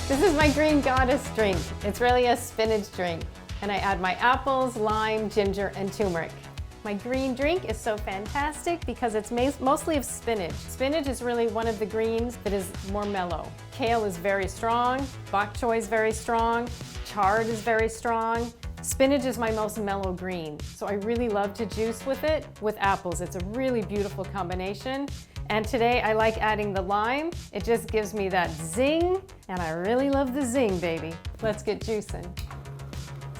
This is my green goddess drink. It's really a spinach drink. And I add my apples, lime, ginger, and turmeric. My green drink is so fantastic because it's mostly of spinach. Spinach is really one of the greens that is more mellow. Kale is very strong, bok choy is very strong, chard is very strong. Spinach is my most mellow green, so I really love to juice with it with apples. It's a really beautiful combination. And today I like adding the lime. It just gives me that zing, and I really love the zing, baby. Let's get juicing.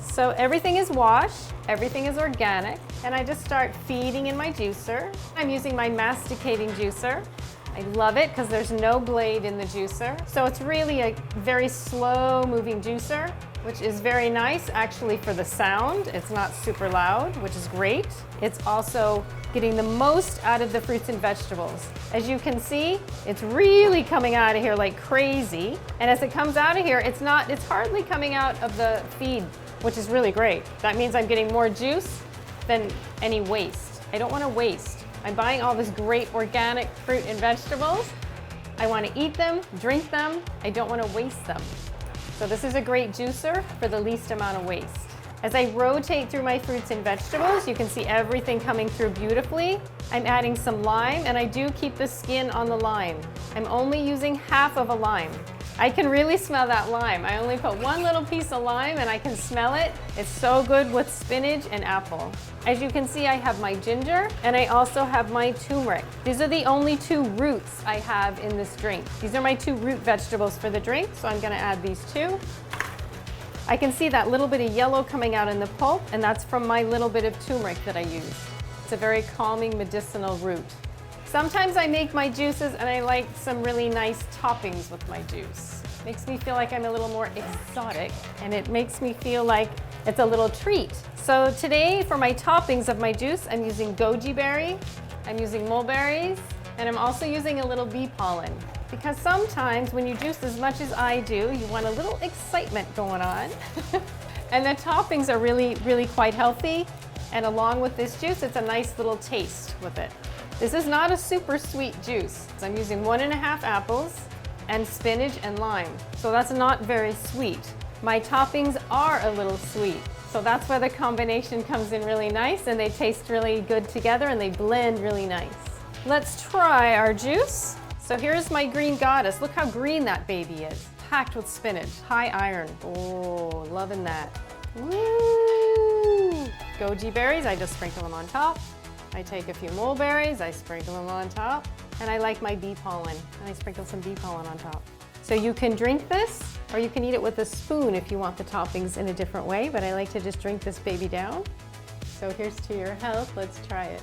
So everything is washed, everything is organic, and I just start feeding in my juicer. I'm using my masticating juicer. I love it because there's no blade in the juicer. So it's really a very slow moving juicer, which is very nice actually for the sound. It's not super loud, which is great. It's also getting the most out of the fruits and vegetables. As you can see, it's really coming out of here like crazy. And as it comes out of here, it's hardly coming out of the feed, which is really great. That means I'm getting more juice than any waste. I don't want to waste. I'm buying all this great organic fruit and vegetables. I want to eat them, drink them. I don't want to waste them. So this is a great juicer for the least amount of waste. As I rotate through my fruits and vegetables, you can see everything coming through beautifully. I'm adding some lime, and I do keep the skin on the lime. I'm only using half of a lime. I can really smell that lime. I only put one little piece of lime and I can smell it. It's so good with spinach and apple. As you can see, I have my ginger and I also have my turmeric. These are the only two roots I have in this drink. These are my two root vegetables for the drink, so I'm gonna add these two. I can see that little bit of yellow coming out in the pulp, and that's from my little bit of turmeric that I use. It's a very calming medicinal root. Sometimes I make my juices and I like some really nice toppings with my juice. Makes me feel like I'm a little more exotic, and it makes me feel like it's a little treat. So today for my toppings of my juice, I'm using goji berry, I'm using mulberries, and I'm also using a little bee pollen. Because sometimes when you juice as much as I do, you want a little excitement going on. And the toppings are really, really quite healthy. And along with this juice, it's a nice little taste with it. This is not a super sweet juice. I'm using 1.5 apples and spinach and lime. So that's not very sweet. My toppings are a little sweet. So that's where the combination comes in really nice, and they taste really good together and they blend really nice. Let's try our juice. So here's my green goddess. Look how green that baby is. Packed with spinach, high iron. Oh, loving that. Woo! Goji berries, I just sprinkle them on top. I take a few mulberries, I sprinkle them on top. And I like my bee pollen, and I sprinkle some bee pollen on top. So you can drink this, or you can eat it with a spoon if you want the toppings in a different way, but I like to just drink this baby down. So here's to your health, let's try it.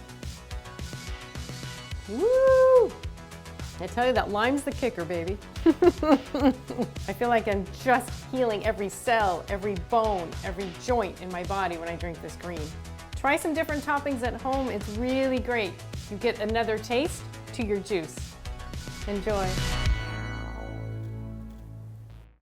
Woo! I tell you, that lime's the kicker, baby. I feel like I'm just healing every cell, every bone, every joint in my body when I drink this green. Try some different toppings at home. It's really great. You get another taste to your juice. Enjoy.